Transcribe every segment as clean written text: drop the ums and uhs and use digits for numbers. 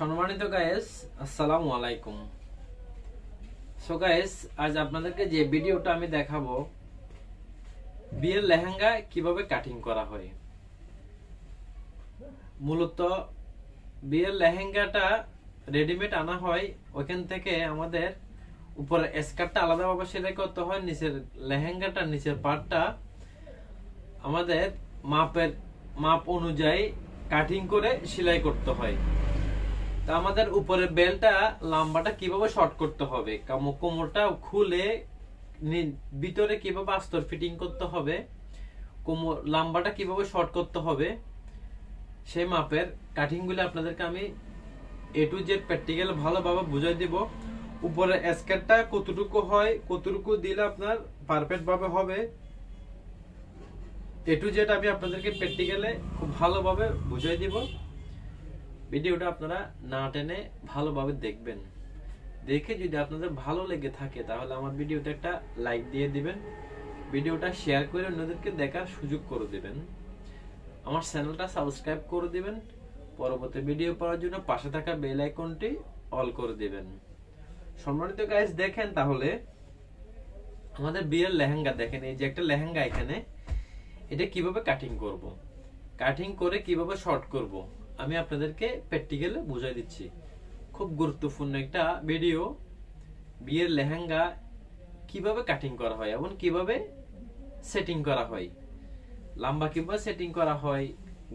সম্মানিত গাইস, আসসালামু আলাইকুম। সো গাইস, আজ আপনাদেরকে যে ভিডিওটা আমি দেখাবো, বিয়ের লেহেঙ্গা কিভাবে কাটিং করা হয়। মূলত বিয়ের লেহেঙ্গাটা রেডিমেড আনা হয়, ওখান থেকে আমাদের উপরে স্কার্টটা আলাদাভাবে সেলাই করতে হয়, নিচের লেহেঙ্গাটা নিচের পার্টটা আমাদের মাপ অনুযায়ী কাটিং করে সেলাই করতে হয়। তা আমাদের উপরের বেলটা লম্বাটা কিভাবে শর্ট করতে হবে, কোমরটা খুলে ভিতরে কিভাবে আস্তর ফিটিং করতে হবে, কোমর লম্বাটা কিভাবে শর্ট করতে হবে, সেই মাপের কাটিং গুলো আপনাদেরকে আমি এ টু জেড প্র্যাকটিক্যাল ভালোভাবে বুঝাই দিব। উপরে স্কার্টটা কতটুকু হয়, কতটুকু দিলে আপনার পারফেক্ট ভাবে হবে, এ টু জেড আমি আপনাদেরকে প্র্যাকটিক্যালে খুব ভালোভাবে বুঝাই দিব। ভিডিওটা আপনারা না টেনে ভালোভাবে দেখবেন। দেখে যদি আপনাদের ভালো লেগে থাকে তাহলে আমার ভিডিওতে একটা লাইক দিয়ে দিবেন, ভিডিওটা শেয়ার করে অন্যদেরকে দেখার সুযোগ করে দিবেন, আমার চ্যানেলটা সাবস্ক্রাইব করে দিবেন, পরবর্তী ভিডিও পাওয়ার জন্য পাশে থাকা বেল আইকনটি অল করে দিবেন। সম্মানিত গাইস, দেখেন তাহলে আমাদের বিয়ের লেহেঙ্গা, দেখেন এই যে একটা লেহেঙ্গা, এখানে এটা কিভাবে কাটিং করব, কাটিং করে কিভাবে শর্ট করব আমি আপনাদেরকে প্র্যাকটিক্যালে বুঝাই দিচ্ছি। খুব গুরুত্বপূর্ণ একটা ভিডিও। বিয়ের লেহেঙ্গা কিভাবে কাটিং করা হয় এবং কিভাবে সেটিং করা হয়, লম্বা কিভাবে সেটিং করা হয়,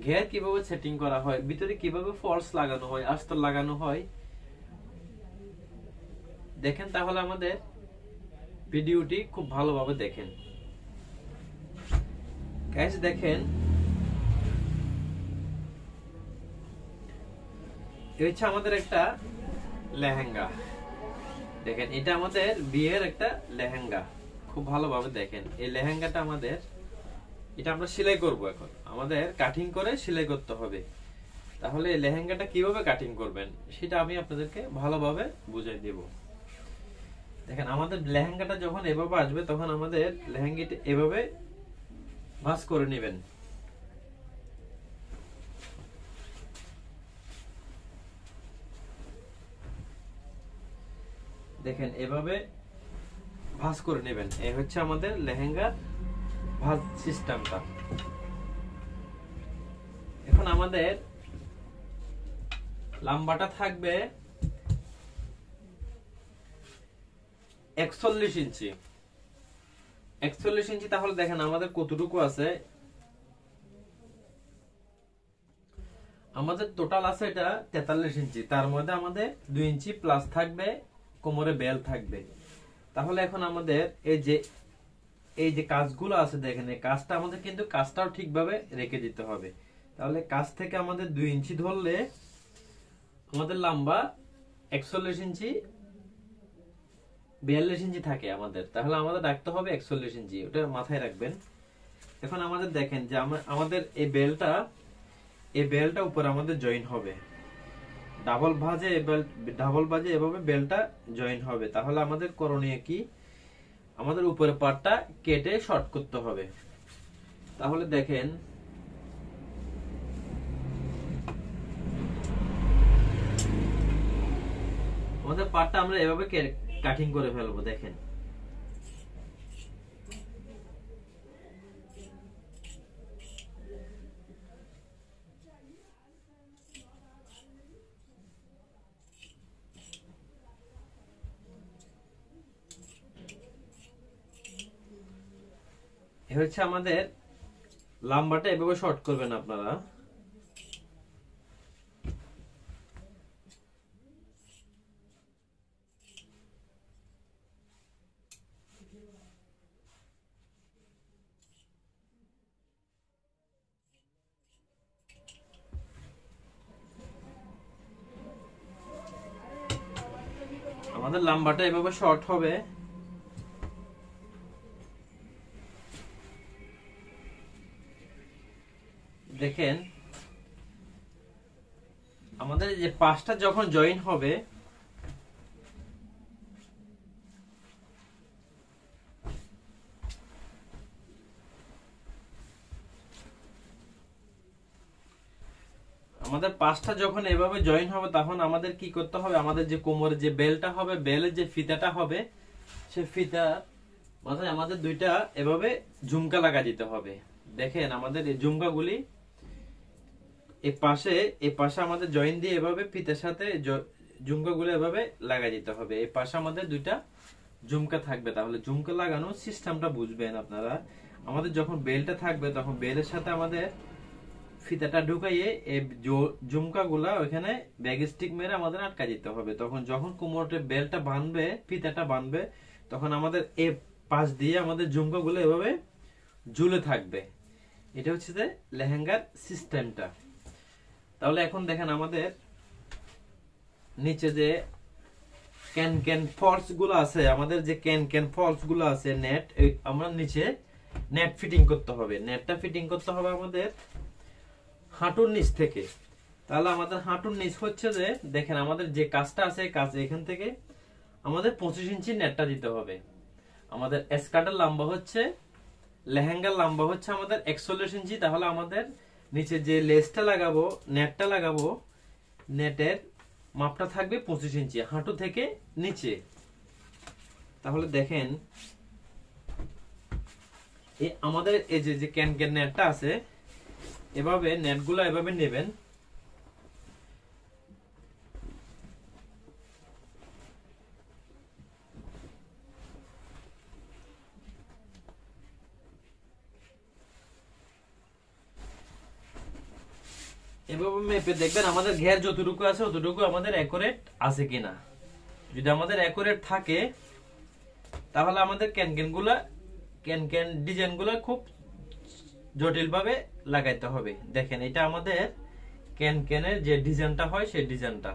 ঘের কিভাবে সেটিং করা হয়, ভিতরে কিভাবে ফলস লাগানো হয়, আস্তর লাগানো হয়, দেখেন তাহলে আমাদের ভিডিওটি খুব ভালোভাবে দেখেন। গাইস দেখেন, এই হচ্ছে আমাদের একটা লেহেঙ্গা। দেখেন এটা আমাদের বিয়ের একটা লেহেঙ্গা। খুব ভালোভাবে দেখেন, এই লেহেঙ্গাটা আমাদের, এটা আমরা সেলাই করব। এখন আমাদের কাটিং করে সেলাই করতে হবে। তাহলে এই লেহেঙ্গাটা কিভাবে কাটিং করবেন সেটা আমি আপনাদেরকে ভালোভাবে বুঝাই দেব। দেখেন আমাদের লেহেঙ্গাটা যখন এভাবে আসবে তখন আমাদের লেহেঙ্গাটা এভাবে ভাঁজ করে নেবেন। দেখেন এভাবে ভাঁজ করে নেবেন। এই হচ্ছে আমাদের লেহেঙ্গার ভাঁজ সিস্টেমটা। এখন আমাদের লম্বাটা থাকবে 41 ইঞ্চি। 41 ইঞ্চি, তাহলে দেখেন আমাদের কতটুকু আছে। আমাদের টোটাল আছে এটা 43 ইঞ্চি, তার মধ্যে আমাদের 2 ইঞ্চি প্লাস থাকবে, কোমরে বেল থাকবে। তাহলে এখন আমাদের এই যে কাজগুলো আছে, দেখেন এই কাজটা আমাদের কিন্তু কাজটাও ঠিকভাবে রেখে দিতে হবে। তাহলে কাজ থেকে আমাদের 2 ইঞ্চি ধরলে আমাদের লম্বা 41 ইঞ্চি 42 ইঞ্চি থাকে আমাদের, তাহলে আমাদের রাখতে হবে 41 ইঞ্চি, ওটা মাথায় রাখবেন। এখন আমাদের দেখেন যে আমাদের এই বেলটা উপরে আমাদের জয়েন হবে, ডাবল ভাঁজে এভাবে বেলটা জয়েন হবে। তাহলে আমাদের করণীয় কি, আমাদের উপরে পার্টটা কেটে শর্ট করতে হবে। তাহলে দেখেন আমাদের পার্টটা আমরা এভাবে কাটিং করে ফেলবো। দেখেন এ হচ্ছে আমাদের লম্বাটা, এভাবে শর্ট করবেন আপনারা। আমাদের লম্বাটা এভাবে শর্ট হবে। দেখেন আমাদের যে পাশটা যখন জয়েন হবে, আমাদের পাঁচটা যখন এভাবে জয়েন হবে তখন আমাদের কি করতে হবে, আমাদের যে কোমরের যে বেলটা হবে, বেলের যে ফিতাটা হবে, সে ফিতা মাথায় আমাদের দুইটা এভাবে ঝুমকা লাগা দিতে হবে। দেখেন আমাদের এই ঝুমকাগুলি এই পাশে আমাদের জয়েন দিয়ে এভাবে ফিতার সাথে ঝুমকাগুলো এভাবে লাগা দিতে হবে। এই পাশে আমাদের দুইটা ঝুমকা থাকবে। তাহলে ঝুমকা লাগানোর সিস্টেমটা বুঝবেন আপনারা। আমাদের যখন বেলটা থাকবে তখন বেলের সাথে আমাদের ফিতাটা ঢুকাইয়ে এই ঝুমকাগুলা ওখানে ব্যাগ স্টিক মেরে আমাদের আটকা দিতে হবে। তখন যখন কোমরের বেলটা বাঁধবে, ফিতাটা বাঁধবে, তখন আমাদের এই পাশ দিয়ে আমাদের ঝুমকাগুলো এভাবে ঝুলে থাকবে। এটা হচ্ছে যে লেহেঙ্গার সিস্টেমটা। তাহলে এখন দেখেন আমাদের নিচে যে ক্যান ফলস গুলো আছে, আমাদের যে ক্যান ফলস গুলো আছে নেট, আমরা নিচে নেট ফিটিং করতে হবে। নেটটা ফিটিং করতে হবে আমাদের হাঁটুর নিচ থেকে। তাহলে আমাদের হাঁটুর নিচ হচ্ছে যে দেখেন আমাদের যে কাজটা আছে, কাজ এখান থেকে আমাদের 25 ইঞ্চি নেটটা দিতে হবে। আমাদের স্কার্টের লম্বা হচ্ছে, লেহেঙ্গার লম্বা হচ্ছে আমাদের 41 ইঞ্চি। তাহলে আমাদের নিচে যে লেসটা লাগাবো, নেটটা লাগাবো, নেটের মাপটা থাকবে 25 ইঞ্চি হাঁটু থেকে নিচে। তাহলে দেখেন এই আমাদের এই যে ক্যান নেটটা আছে, এভাবে নেটগুলো এভাবে নেবেন। এভাবে মেপে দেখবেন আমাদের ঘের যতটুকু আছে ততটুকু আমাদের অ্যাকুরেট আছে কিনা। যদি আমাদের অ্যাকুরেট থাকে তাহলে আমাদের ক্যান ডিজাইনগুলো খুব জটিল ভাবে লাগাইতে হবে। দেখেন এটা আমাদের ক্যানের যে ডিজাইনটা হয় সেই ডিজাইনটা।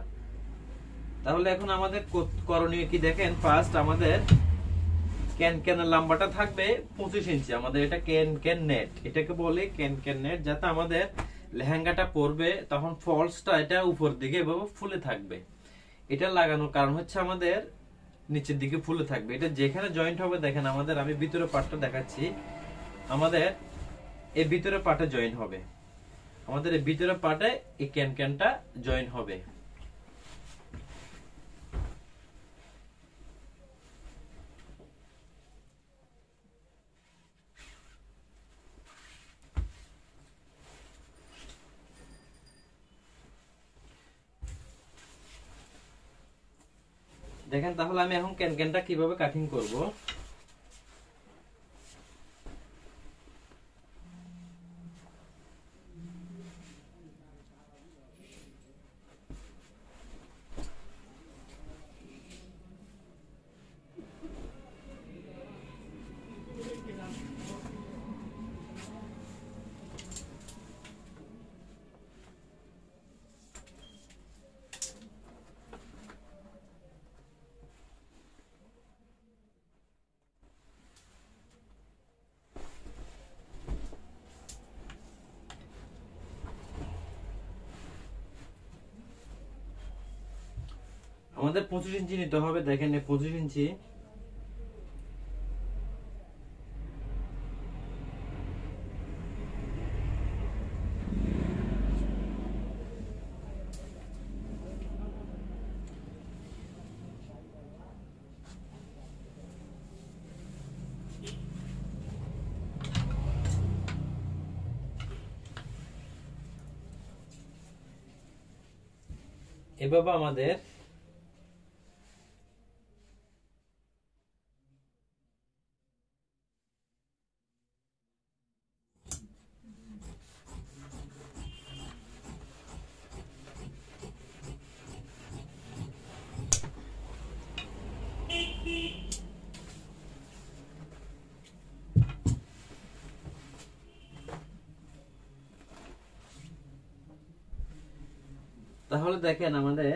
তাহলে এখন আমাদের করণীয় কি দেখেন, ফার্স্ট আমাদের ক্যানের লম্বাটা থাকবে 25 ইঞ্চি। আমাদের এটা ক্যান নেট, এটাকে বলে ক্যান নেট, যাতে আমাদের লেহেঙ্গাটা পরবে তখন ফলসটা এটা উপর দিকে এভাবে ফুলে থাকবে। এটা লাগানোর কারণ হচ্ছে আমাদের নিচের দিকে ফুলে থাকবে। এটা যেখানে জয়েন্ট হবে দেখেন আমাদের, আমি ভিতরে পার্টটা দেখাচ্ছি, আমাদের এই ভিতরে পার্টে জয়েন হবে। আমাদের এই ভিতরে পার্টে এই ক্যানটা জয়েন হবে। দেখেন তাহলে আমি এখন ক্যানটা কিভাবে কাটিং করব। আমাদের 25 ইঞ্চি নিতে হবে। দেখেন 25 ইঞ্চি। এভাবে আমাদের তাহলে দেখেন আমাদের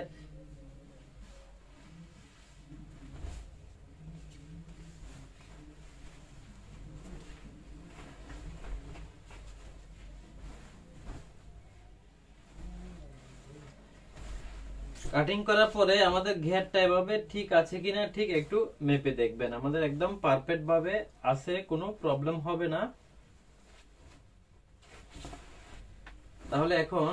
কাটিং করার পরে আমাদের ঘেরটা এভাবে ঠিক আছে কিনা ঠিক একটু মেপে দেখবেন। আমাদের একদম পারফেক্ট ভাবে আছে, কোনো প্রবলেম হবে না। তাহলে এখন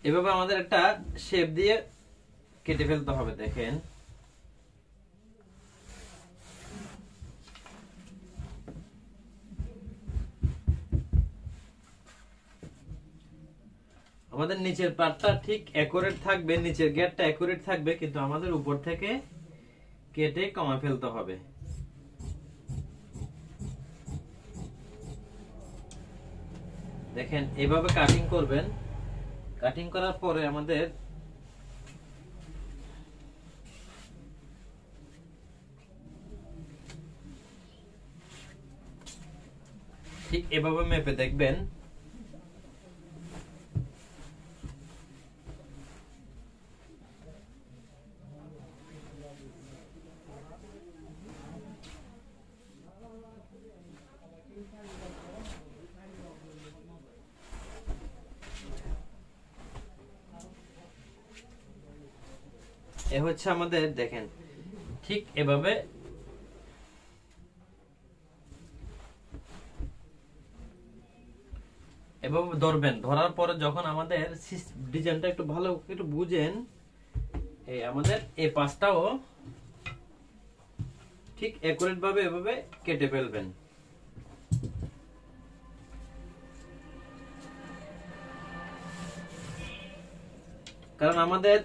এভাবে আমাদের একটা শেপ দিয়ে কেটে ফেলতে হবে। দেখেন আমাদের নিচের পার্টটা ঠিক অ্যাকুরেট থাকবে, নিচের গেটটা অ্যাকুরেট থাকবে, কিন্তু আমাদের উপর থেকে কেটে কমা ফেলতে হবে। দেখেন এভাবে কাটিং করবেন। কাটিং করার পরে আমাদের ঠিক এভাবে মেপে দেখবেন। এ হচ্ছে আমাদের, দেখেন ঠিক এভাবে এভাবে ধরবেন। ধরার পরে যখন আমাদের ডিজাইনটা একটু ভালো একটু বুঝেন, এই আমাদের এই পাশটাও ঠিক অ্যাকুরেট ভাবে এভাবে কেটে ফেলবেন। কারণ আমাদের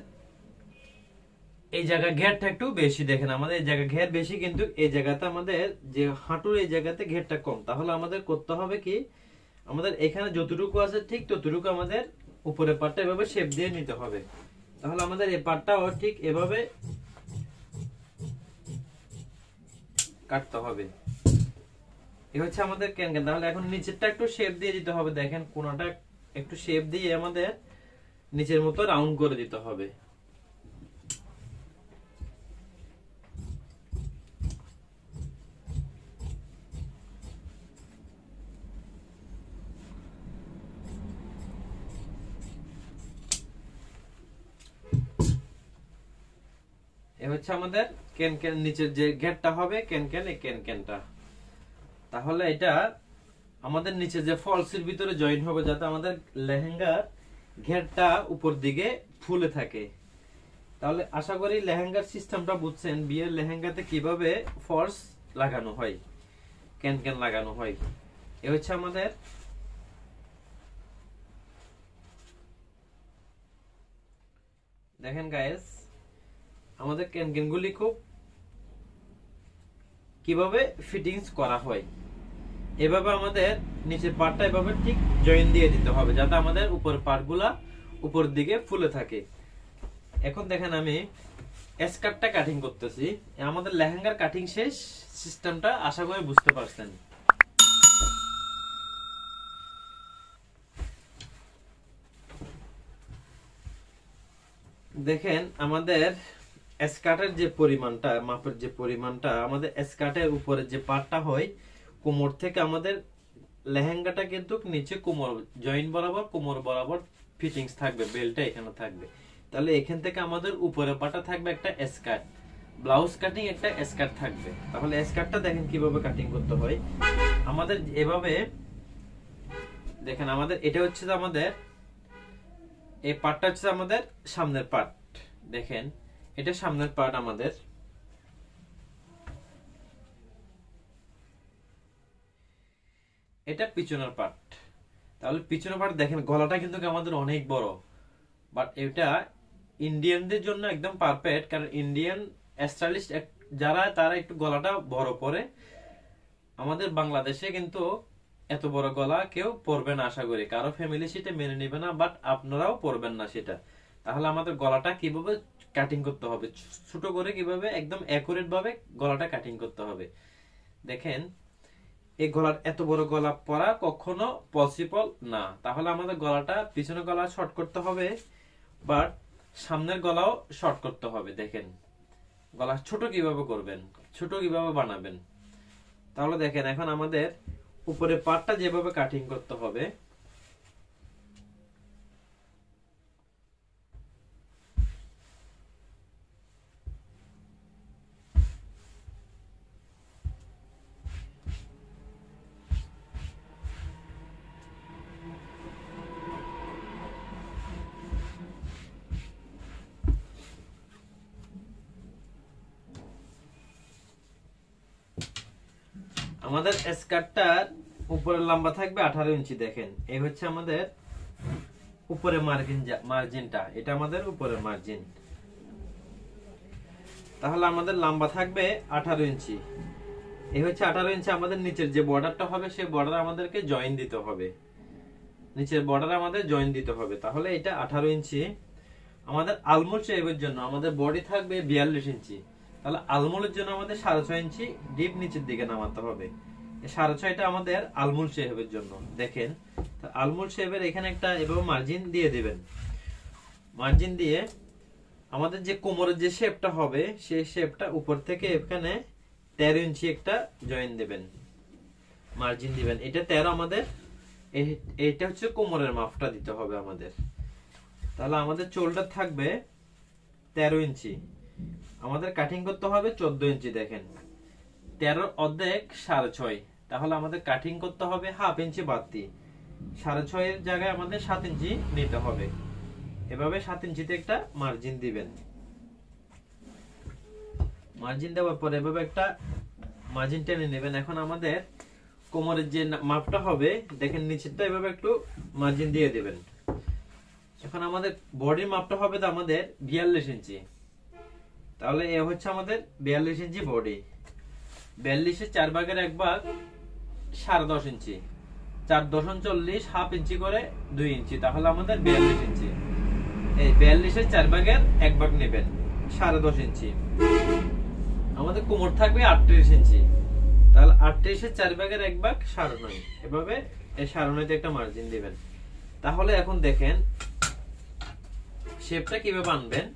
এই জায়গা ঘেরটা একটু বেশি, দেখেন আমাদের এই জায়গা ঘের বেশি, কিন্তু এই জায়গাতে আমাদের যে হাঁটুর এই জায়গাতে ঘেরটা কম। তাহলে আমাদের করতে হবে কি, আমাদের এখানে যতটুকু আছে ঠিক ততটুকু আমাদের উপরের পাটটা এভাবে শেপ দিয়ে নিতে হবে। তাহলে আমাদের এই পাটটাও ঠিক এভাবে কাটতে হবে। এই হচ্ছে আমাদের ক্যানক্যান। তাহলে এখন নিচেরটা একটু শেপ দিয়ে দিতে হবে। দেখেন কোণাটা একটু শেপ দিয়ে আমাদের নিচের মতো রাউন্ড করে দিতে হবে। এ হচ্ছে আমাদের ক্যানক্যান, নিচের যে ঘেরটা হবে ক্যানক্যান, এই ক্যানক্যানটা। তাহলে এটা আমাদের নিচে যে ফলসের ভিতরে জয়েন হবে, যাতে আমাদের লেহেঙ্গার ঘেরটা উপর দিকে ফুলে থাকে। তাহলে আশা করি লেহেঙ্গার সিস্টেমটা বুঝছেন, বিয়ের লেহেঙ্গাতে কিভাবে ফলস লাগানো হয়, ক্যানক্যান লাগানো হয়। এ হচ্ছে আমাদের দেখেন গাইস, আমাদের ক্যানক্যানগুলি খুব কিভাবে ফিটিংস করা হয়। এভাবে আমাদের নিচের পার্টটা এভাবে ঠিক জয়েন দিয়ে দিতে হবে, যাতে আমাদের উপর পার্টগুলা উপর দিকে ফুলে থাকে। এখন দেখেন আমি স্কার্টটা কাটিং করতেছি। আমাদের লেহেঙ্গার কাটিং শেষ। সিস্টেমটা আশা করি বুঝতে পারছেন। দেখেন আমাদের স্কার্টের যে পরিমাণটা, মাপের যে পরিমাণটা, আমাদের স্কার্টের উপরে যে পার্টটা হয় কোমর থেকে আমাদের লেহেঙ্গাটা কিন্তু নিচে কোমর জয়েন বরাবর, কোমর বরাবর ফিটিংস থাকবে, বেল্টটা এখানে থাকবে। তাহলে এখান থেকে আমাদের উপরে পাটা থাকবে একটা স্কার্ট, ব্লাউজ কাটিং একটা স্কার্ট থাকবে। তাহলে স্কার্টটা দেখেন কিভাবে কাটিং করতে হয়। আমাদের এভাবে দেখেন, আমাদের এটা হচ্ছে আমাদের এই পার্টটা হচ্ছে আমাদের সামনের পার্ট। দেখেন এটা সামনের পার্ট আমাদের। এটা পিছনের পার্ট। তাহলে পিছনের পার্ট দেখেন গলাটা কিন্তু আমাদের অনেক বড়, বাট এটা ইন্ডিয়ানদের জন্য একদম পারফেক্ট। কারণ ইন্ডিয়ান স্টাইলিশ যারা, তারা একটু গলাটা বড় পরে। আমাদের বাংলাদেশে কিন্তু এত বড় গলা কেউ পরবে না, আশা করি কারো ফ্যামিলি সেটা মেনে নেবে না, বাট আপনারাও পরবেন না সেটা। তাহলে আমাদের গলাটা কিভাবে কাটিং করতে হবে, ছোট করে কিভাবে একদম অ্যাকুরেট ভাবে গলাটা কাটিং করতে হবে। দেখেন এই গলার এত বড় গলা পরা কখনো পসিবল না। তাহলে আমাদের গলাটা পিছনের গলা শর্ট করতে হবে, বাট সামনের গলাও শর্ট করতে হবে। দেখেন গলা ছোট কিভাবে করবেন, ছোট কিভাবে বানাবেন। তাহলে দেখেন এখন আমাদের উপরে পাটটা যেভাবে কাটিং করতে হবে, আমাদের স্কার্টটার উপরের লম্বা থাকবে 18 ইঞ্চি। দেখেন এই হচ্ছে আমাদের উপরের মার্জিনটা, এটা আমাদের উপরের মার্জিন। তাহলে আমাদের লম্বা থাকবে 18 ইঞ্চি। এই হচ্ছে 18 ইঞ্চি। আমাদের নিচের যে বর্ডারটা হবে সেই বর্ডার আমাদেরকে জয়েন দিতে হবে, নিচের বর্ডার আমাদের জয়েন দিতে হবে। তাহলে এটা 18 ইঞ্চি। আমাদের আলমোল শেপের জন্য আমাদের বডি থাকবে 42 ইঞ্চি। তাহলে আলমোলের জন্য আমাদের 6.5 ইঞ্চি ডিপ নিচের দিকে নামাতে হবে। 6.5টা আমাদের আলমোল শেপের জন্য। দেখেন আলমোল শেপের এখানে একটা এভাবে মার্জিন দিয়ে দিবেন। মার্জিন দিয়ে আমাদের যে কোমরের যে শেপটা হবে সেই শেপটা উপর থেকে এখানে 13 ইঞ্চি একটা জয়েন দিবেন, মার্জিন দিবেন। এটা 13 আমাদের, এটা হচ্ছে কোমরের মাপটা দিতে হবে আমাদের। তাহলে আমাদের চোলটা থাকবে 13 ইঞ্চি, আমাদের কাটিং করতে হবে 14 ইঞ্চি। দেখেন 13 অর্ধেক 6.5, তাহলে আমাদের কাটিং করতে হবে হাফ ইঞ্চি বাড়তি। 6.5 এর জায়গায় আমাদের 7 ইঞ্চি নিতে হবে। এভাবে 7 ইঞ্চিতে একটা মার্জিন দিবেন। মার্জিন দেওয়ার পরে এভাবে একটা মার্জিন টেনে নেবেন। এখন আমাদের কোমরের যে মাপটা হবে দেখেন নিচেরটা এভাবে একটু মার্জিন দিয়ে দিবেন। এখন আমাদের বডির মাপটা হবে তো আমাদের 42 ইঞ্চি। তাহলে এ হচ্ছে আমাদের 42 ইঞ্চি বডি। 42 এর 4 ভাগের 1 ভাগ 10.5 ইঞ্চি, 4 দশম 40, হাফ ইঞ্চি করে 2 ইঞ্চি। তাহলে আমাদের 42 ইঞ্চি। এই 42 এর 4 ভাগের 1 ভাগ নেবেন, 10.5 ইঞ্চি। আমাদের কোমর থাকবে 38 ইঞ্চি। তাহলে 38 এর 4 ভাগের 1 ভাগ 9.5। এভাবে এই 9.5তে একটা মার্জিন দিবেন। তাহলে এখন দেখেন শেপটা কিভাবে আনবেন।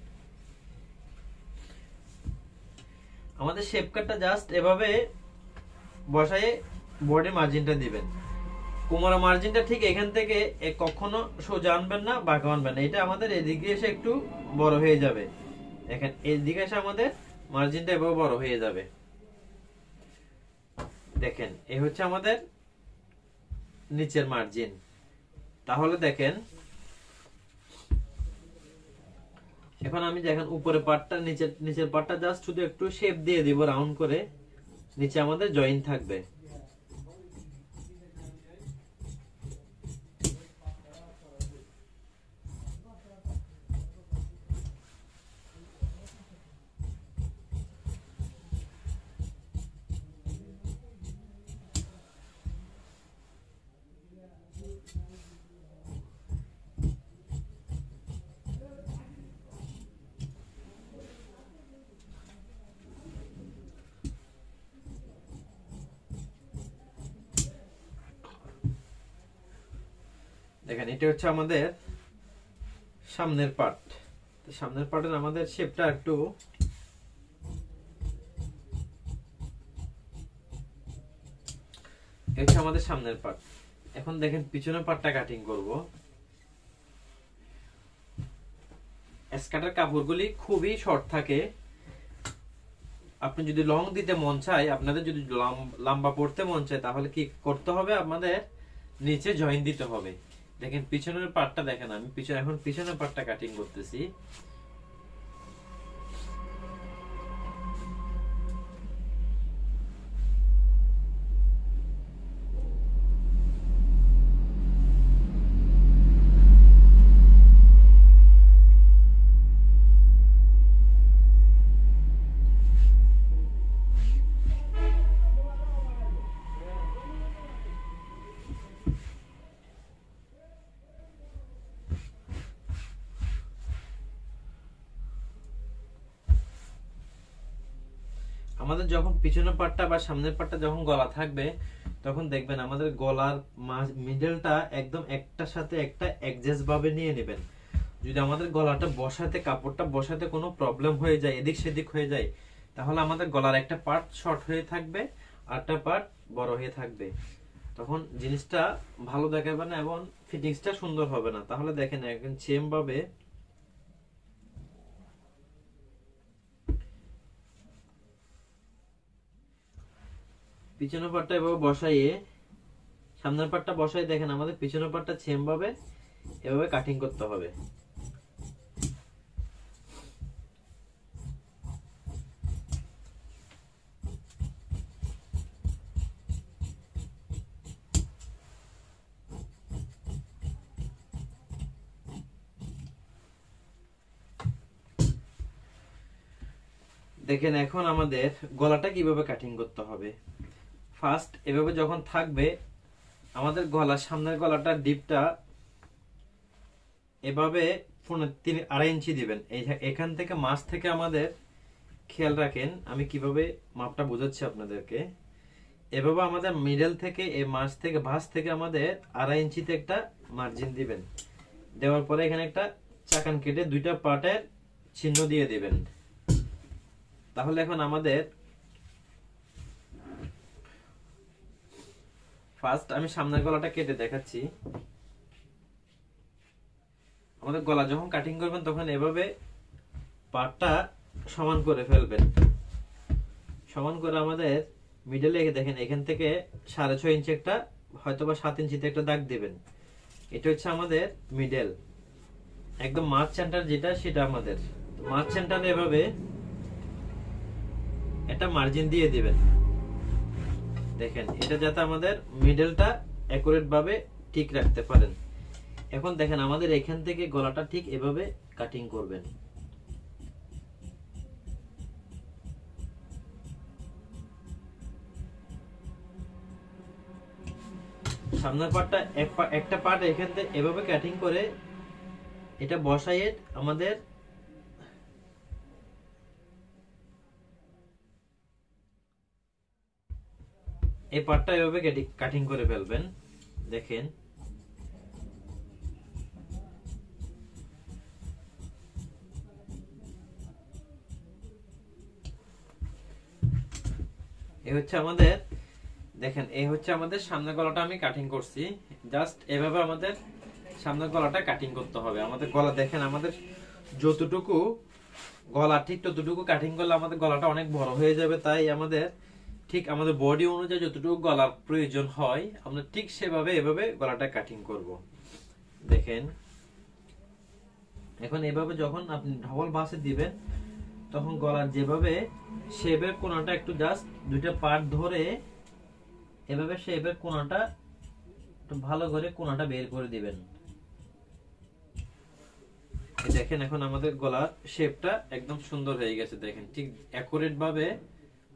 আমাদের শেপ কাটটা জাস্ট এভাবে বসায়ে বডি মার্জিনটা দিবেন। কোমরের মার্জিনটা ঠিক এখান থেকে কখনো সোজা আনবেন না, বাঁকা আনবেন না। এটা আমাদের এদিকে এসে একটু বড় হয়ে যাবে। দেখেন এদিকে এসে আমাদের মার্জিনটা এভাবে বড় হয়ে যাবে। দেখেন এই হচ্ছে আমাদের নিচের মার্জিন। তাহলে দেখেন এখন আমি দেখেন উপরে পার্টটা নিচের পার্টটা জাস্ট শুধু একটু শেপ দিয়ে দিব রাউন্ড করে, নিচে আমাদের জয়েন থাকবে। দেখেন এটা হচ্ছে আমাদের সামনের পার্ট। সামনের পার্টের আমাদের শেপটা একটু এটা আমাদের সামনের পার্ট। এখন দেখেন পিছনের পার্টটা কাটিং করব। স্কার্টের কাপড়গুলি খুবই শর্ট থাকে। আপনি যদি লং দিতে মন চায়, আপনাদের যদি লম্বা পড়তে মন চায়, তাহলে কি করতে হবে, আমাদের নিচে জয়েন দিতে হবে। দেখেন পিছনের পার্টটা দেখেন, আমি এখন পিছনের পার্টটা কাটিং করতেছি। আমাদের যখন পিছনের পাটটা বা সামনের পাটটা যখন গলা থাকবে, তখন দেখবেন আমাদের গলার মিডলটা একদম একটার সাথে একটা অ্যাডজাস্ট ভাবে নিয়ে নেবেন। যদি আমাদের গলাটা বসাতে, কাপড়টা বসাতে কোনো প্রবলেম হয়ে যায়, এদিক সেদিক হয়ে যায়, তাহলে আমাদের গলার একটা পার্ট শর্ট হয়ে থাকবে আর একটা পার্ট বড় হয়ে থাকবে। তখন জিনিসটা ভালো দেখাবে না এবং ফিটিংসটা সুন্দর হবে না। তাহলে দেখেন একদম সেম ভাবে পিছনের পাটটা এভাবে বসাইয়ে সামনের পাটটা বসাই, দেখেন আমাদের পিছনের পাটটা সেম ভাবে এভাবে কাটিং করতে হবে। দেখেন এখন আমাদের গলাটা কিভাবে কাটিং করতে হবে। ফার্স্ট এভাবে যখন থাকবে আমাদের গলার সামনের গলাটা ডিপটা এভাবে 3.5 ইঞ্চি দিবেন। এখান থেকে মাছ থেকে আমাদের খেয়াল রাখেন, আমি কিভাবে মাপটা বোঝাচ্ছি আপনাদেরকে। এভাবে আমাদের মিডল থেকে এই মাছ থেকে ভাঁজ থেকে আমাদের 2.5 ইঞ্চিতে একটা মার্জিন দিবেন। দেওয়ার পরে এখানে একটা চাকান কেটে দুইটা পার্টের চিহ্ন দিয়ে দিবেন। তাহলে এখন আমাদের ফার্স্ট আমি সামনের গলাটা কেটে দেখাচ্ছি। আমাদের গলা যখন কাটিং করবেন তখন এভাবে পাটটা সমান করে ফেলবেন। সমান করে আমাদের মিডলে দেখেন এখান থেকে 6.5 ইঞ্চি একটা হয়তোবা 7 ইঞ্চিতে একটা দাগ দিবেন। এটা হচ্ছে আমাদের মিডল, একদম মাছ সেন্টার যেটা সেটা আমাদের মাছ সেন্টারে এভাবে একটা মার্জিন দিয়ে দিবেন। দেখেন এটা যাতে আমাদের মিডলটা অ্যাকুরেট ভাবে ঠিক রাখতে পারেন। এখন দেখেন আমাদের এখান থেকে গলাটা ঠিক এভাবে কাটিং করবেন। সামনের পার্টটা একটা পার্ট এখান থেকে এভাবে কাটিং করে এটা বসাইয়ে আমাদের এই পার্টটা এভাবে কাটিং করে ফেলবেন। দেখেন এই হচ্ছে আমাদের, দেখেন এই হচ্ছে আমাদের সামনের গলাটা আমি কাটিং করছি। জাস্ট এভাবে আমাদের সামনের গলাটা কাটিং করতে হবে। আমাদের গলা দেখেন আমাদের যতটুকু গলা ঠিক ততটুকু কাটিং করলে আমাদের গলাটা অনেক বড় হয়ে যাবে। তাই আমাদের ঠিক আমাদের বডি অনুযায়ী যতটুকু গলার প্রয়োজন হয় আমরা ঠিক সেভাবে এভাবে গলাটা কাটিং করব। দেখেন এখন এভাবে যখন আপনি ডবল ভাঁজে দিবেন তখন গলার যেভাবে শেপের কোণাটা একটু জাস্ট দুইটা পার্ট ধরে এভাবে শেপের কোণাটা একটু ভালো করে কোণাটা বের করে দিবেন। দেখেন এখন আমাদের গলার শেপটা একদম সুন্দর হয়ে গেছে। দেখেন ঠিক অ্যাকুরেট ভাবে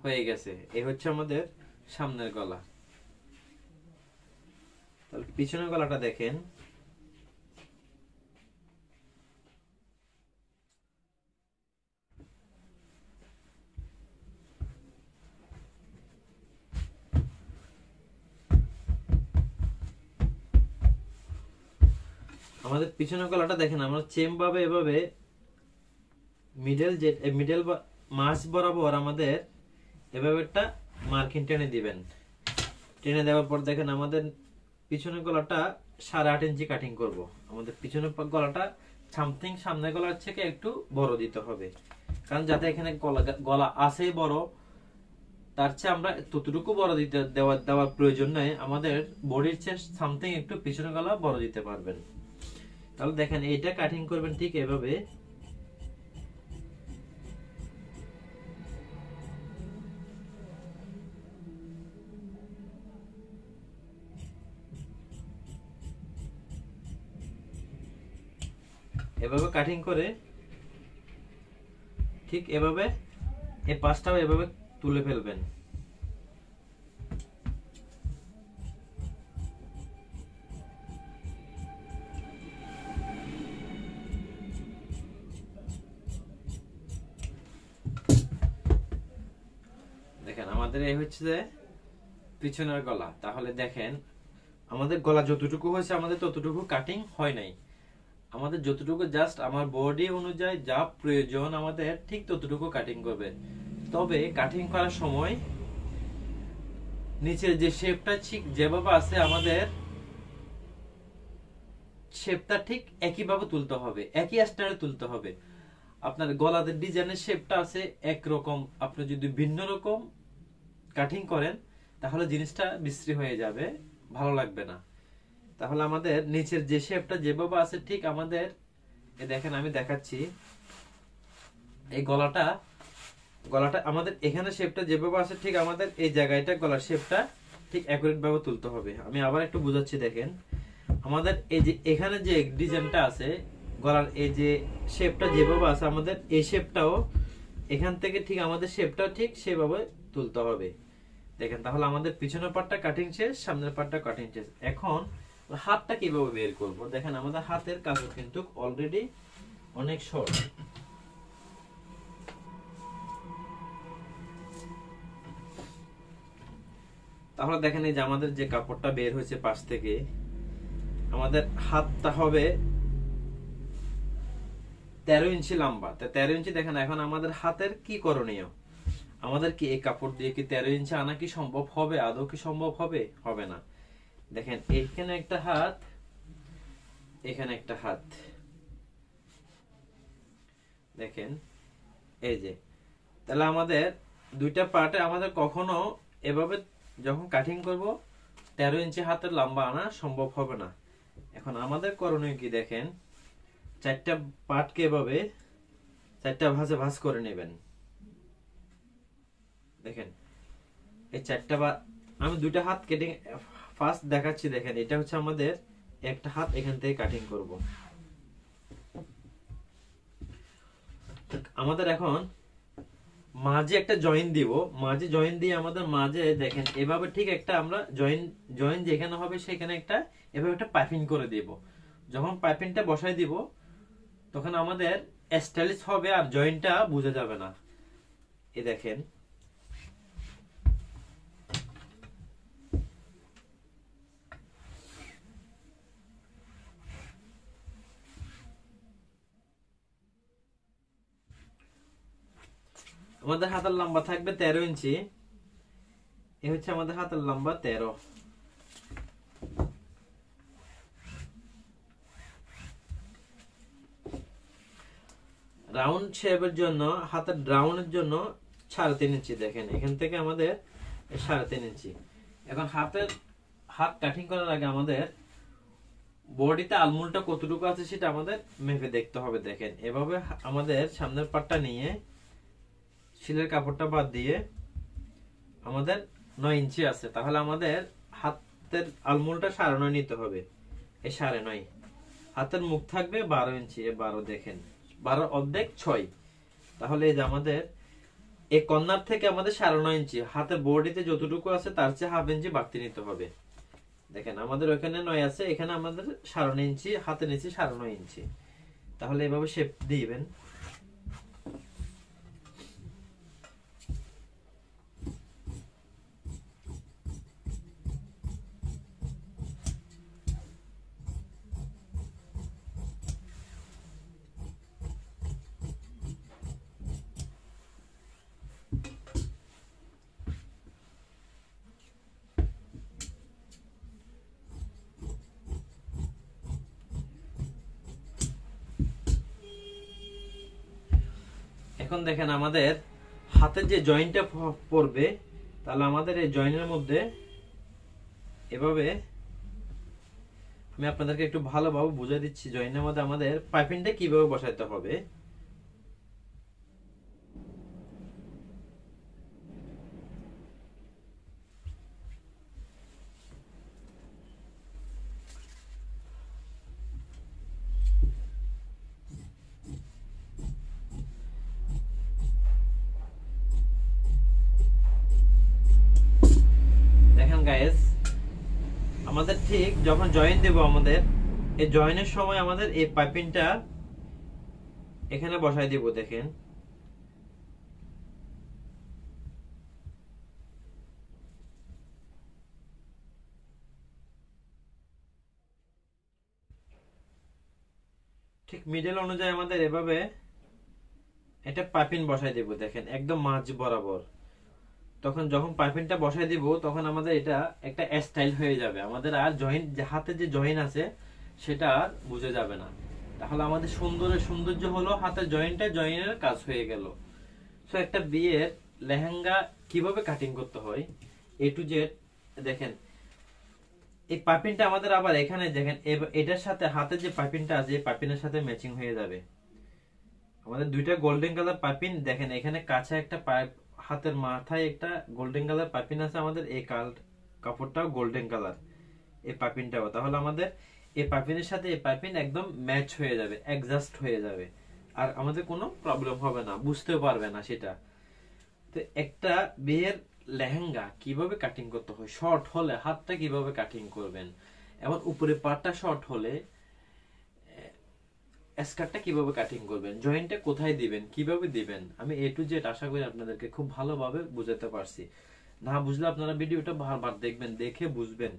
হয়ে গেছে। এই হচ্ছে আমাদের সামনের গলা। তাহলে পিছনের গলাটা দেখেন। আমাদের পিছনের গলাটা দেখেন আমরা চেম ভাবে এভাবে মিডল মাছ বরাবর আমাদের এভাবে একটা মার্কিং টেনে দিবেন। টেনে দেওয়ার পর দেখেন আমাদের পিছনের গলাটা 8.5 ইঞ্চি কাটিং করব। আমাদের পিছনের গলাটা সামথিং সামনের গলার থেকে একটু বড় দিতে হবে, কারণ যাতে এখানে গলা আছে বড় তার চেয়ে আমরা ততটুকু বড় দিতে দেওয়ার প্রয়োজন নাই। আমাদের বডির চেয়ে সামথিং একটু পিছনের গলা বড় দিতে পারবেন। তাহলে দেখেন এইটা কাটিং করবেন ঠিক এভাবে। এভাবে কাটিং করে ঠিক এভাবে এই পাশটাও এভাবে তুলে ফেলবেন। দেখেন আমাদের এই হচ্ছে যে পিছনের গলা। তাহলে দেখেন আমাদের গলা যতটুকু হয়েছে আমাদের ততটুকু কাটিং হয় নাই। আমাদের যতটুকু জাস্ট আমার বডি অনুযায়ী যা প্রয়োজন আমাদের ঠিক ততটুকু কাটিং করবে। তবে কাটিং করার সময় নিচের যে শেপটা ঠিক যেভাবে আছে আমাদের শেপটা ঠিক একইভাবে তুলতে হবে, একই স্টাইলে তুলতে হবে। আপনার গলাদের ডিজাইনের শেপটা আছে একরকম, আপনি যদি ভিন্ন রকম কাটিং করেন তাহলে জিনিসটা বিশ্রী হয়ে যাবে, ভালো লাগবে না। তাহলে আমাদের নিচের যে শেপটা যেভাবে আছে ঠিক আমাদের দেখেন আমি দেখাচ্ছি। এই গলাটা আমাদের এখানে শেপটা যেভাবে আছে ঠিক আমাদের এই জায়গাটা গলার শেপটা ঠিক অ্যাকুরেট ভাবে তুলতে হবে। আমি আবার একটু বুঝাচ্ছি। দেখেন আমাদের এই যে এখানে যে ডিজাইনটা আছে গলার এই যে শেপটা যেভাবে আছে আমাদের এই শেপটাও এখান থেকে ঠিক আমাদের শেপটা ঠিক সেভাবে তুলতে হবে। দেখেন তাহলে আমাদের পিছনের পার্টটা কাটিং শেষ, সামনের পার্টটা কাটিং শেষ। এখন হাতটা কিভাবে বের করব? দেখেন আমাদের হাতের কাপড় কিন্তু অলরেডি অনেক শর্ট। তাহলে দেখেন এই যে আমাদের যে কাপড়টা বের হয়েছে পাশ থেকে, আমাদের হাতটা হবে 13 ইঞ্চি লম্বা। 13 ইঞ্চি দেখেন এখন আমাদের হাতের কি করণীয়? আমাদের কি এই কাপড় দিয়ে কি 13 ইঞ্চি আনা কি সম্ভব হবে? আদৌ কি সম্ভব হবে? হবে না। দেখেন এখানে একটা হাত, এখানে একটা হাত, দেখেন এই যে। তাহলে আমাদের দুইটা পার্টে আমাদের কখনো এভাবে যখন কাটিং করব 13 ইঞ্চি হাতের লম্বা আনা সম্ভব হবে না। এখন আমাদের করণীয় কি? দেখেন চারটা পার্টকে এভাবে চারটা ভাঁজে ভাঁজ করে নেবেন। দেখেন এই চারটা আমি দুইটা হাত কেটে ফার্স্ট দেখাচ্ছি। দেখেন এটা হচ্ছে আমাদের একটা হাত, এখান থেকে কাটিং করব। আমাদের এখন মাঝে একটা জয়েন দিব, মাঝে জয়েন দিয়ে আমাদের মাঝে দেখেন এভাবে ঠিক একটা আমরা জয়েন যেখানে হবে সেখানে একটা এভাবে একটা পাইপিং করে দিব। যখন পাইপিংটা বসাই দিব তখন আমাদের স্টাইলিশ হবে আর জয়েন্টটা বোঝা যাবে না। এই দেখেন আমাদের হাতের লম্বা থাকবে 13 ইঞ্চি। এ হচ্ছে আমাদের হাতের লম্বা 13। রাউন্ড শেপের জন্য হাতের রাউন্ডের জন্য 3.5 ইঞ্চি। দেখেন এখান থেকে আমাদের 3.5 ইঞ্চি। এখন হাত কাটিং করার আগে আমাদের বডিতে আলমুলটা কতটুকু আছে সেটা আমাদের মেপে দেখতে হবে। দেখেন এভাবে আমাদের সামনের পাটটা নিয়ে শিলের কাপড়টা বাদ দিয়ে আমাদের 9 ইঞ্চি আছে, তাহলে আমাদের হাতের আলমুলটা 9.5 নিতে হবে। এই 9.5 হাতের মুখ থাকবে 12 ইঞ্চি। 12 দেখেন 12 অর্ধেক 6। তাহলে এই যে আমাদের এই কর্নার থেকে আমাদের 9.5 ইঞ্চি হাতের বডিতে যতটুকু আছে তার চেয়ে হাফ ইঞ্চি বাড়তি নিতে হবে। দেখেন আমাদের ওখানে 9 আছে, এখানে আমাদের 9.5 ইঞ্চি, হাতের নিচে 9.5 ইঞ্চি। তাহলে এভাবে শেপ দিবেন। এখন দেখেন আমাদের হাতের যে জয়েন্টটা পড়বে, তাহলে আমাদের এই জয়েন্টের মধ্যে এভাবে আমি আপনাদেরকে একটু ভালোভাবে বুঝিয়ে দিচ্ছি। জয়েন্টের মধ্যে আমাদের পাইপিংটা কিভাবে বসাইতে হবে। দেখেন গাইস আমাদের ঠিক যখন জয়েন দেব আমাদের এই জয়েনের সময় আমাদের এই পাইপিংটা এখানে বসাই দেব। দেখেন ঠিক মিডল অনুযায়ী আমাদের এভাবে এটা পাইপিং বসাই দেব। দেখেন একদম মাঝ বরাবর। তখন যখন পাইপিংটা বসাই দিব তখন আমাদের এটা একটা স্টাইল হয়ে যাবে। আমাদের আর জয়েন হাতে যে জয়েন আছে সেটা আর বুঝে যাবে না। তাহলে আমাদের সৌন্দর্য হলো হাতের জয়েনের কাজ হয়ে গেল। সো একটা বিয়ের লেহেঙ্গা কিভাবে কাটিং করতে হয় এ টু জেড দেখেন। এই পাইপিংটা আমাদের আবার এখানে দেখেন এটার সাথে হাতের যে পাইপিংটা আছে এই পাইপিংয়ের সাথে ম্যাচিং হয়ে যাবে। আমাদের দুইটা গোল্ডেন কালার পাইপিং। দেখেন এখানে কাছে একটা পাইপ, হাতের মাথায় একটা গোল্ডেন কালার পাইপিং আছে আমাদের। এই কাপড়টাও গোল্ডেন কালার, এই পাইপিংটাও। তাহলে আমাদের এই পাইপিংয়ের সাথে এই পাইপিং একদম ম্যাচ হয়ে যাবে, অ্যাডজাস্ট হয়ে যাবে। আর আমাদের কোনো প্রবলেম হবে না, বুঝতেও পারবে না সেটা। তো একটা বিয়ের লেহেঙ্গা কিভাবে কাটিং করতে হয়, শর্ট হলে হাতটা কিভাবে কাটিং করবেন, এবং উপরে পাটটা শর্ট হলে স্কার্টটা কিভাবে কাটিং করবেন, জয়েন্টটা কোথায় দিবেন, কিভাবে দিবেন, আমি A to Z আশা করি আপনাদেরকে খুব ভালোভাবে বুঝাতে পারছি। না বুঝলে আপনারা ভিডিওটা বারবার দেখবেন, দেখে বুঝবেন।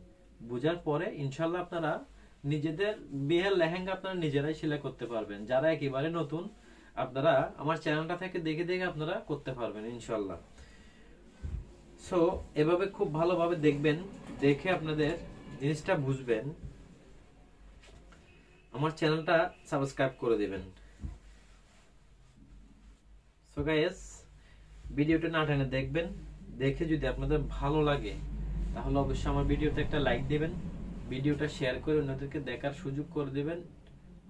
বুঝার পরে ইনশাল্লাহ আপনারা নিজেদের বিয়ের লেহেঙ্গা আপনারা নিজেরাই সেলাই করতে পারবেন। যারা একেবারে নতুন, আপনারা আমার চ্যানেলটা থেকে দেখে দেখে আপনারা করতে পারবেন ইনশাল্লাহ। সো এভাবে খুব ভালোভাবে দেখবেন, দেখে আপনাদের জিনিসটা বুঝবেন। আমার চ্যানেলটা সাবস্ক্রাইব করে দিবেন। সো গাইস, ভিডিওটা না টেনে দেখবেন, দেখে যদি আপনাদের ভালো লাগে তাহলে অবশ্যই আমার ভিডিওতে একটা লাইক দিবেন, ভিডিওটা শেয়ার করে অন্যদেরকে দেখার সুযোগ করে দিবেন,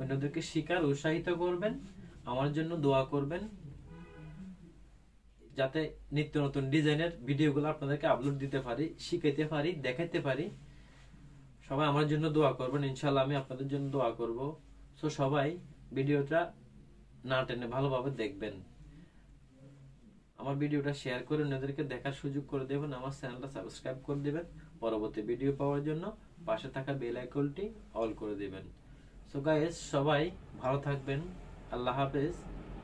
অন্যদেরকে শিখার উৎসাহিত করবেন, আমার জন্য দোয়া করবেন যাতে নিত্য নতুন ডিজাইনের ভিডিওগুলো আপনাদেরকে আপলোড দিতে পারি, শিখাইতে পারি, দেখাইতে পারি। সবাই আমার জন্য দোয়া করবেন, ইনশাআল্লাহ আমি আপনাদের জন্য দোয়া করব। সো সবাই ভিডিওটা না টেনে ভালোভাবে দেখবেন, আমার ভিডিওটা শেয়ার করে অন্যদেরকে দেখার সুযোগ করে দেবেন, আমার চ্যানেলটা সাবস্ক্রাইব করে দিবেন, পরবর্তী ভিডিও পাওয়ার জন্য পাশে থাকা বেল আইকনটি অল করে দিবেন। সো গাইস, সবাই ভালো থাকবেন। আল্লাহ হাফেজ।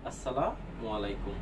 আসসালামু আলাইকুম।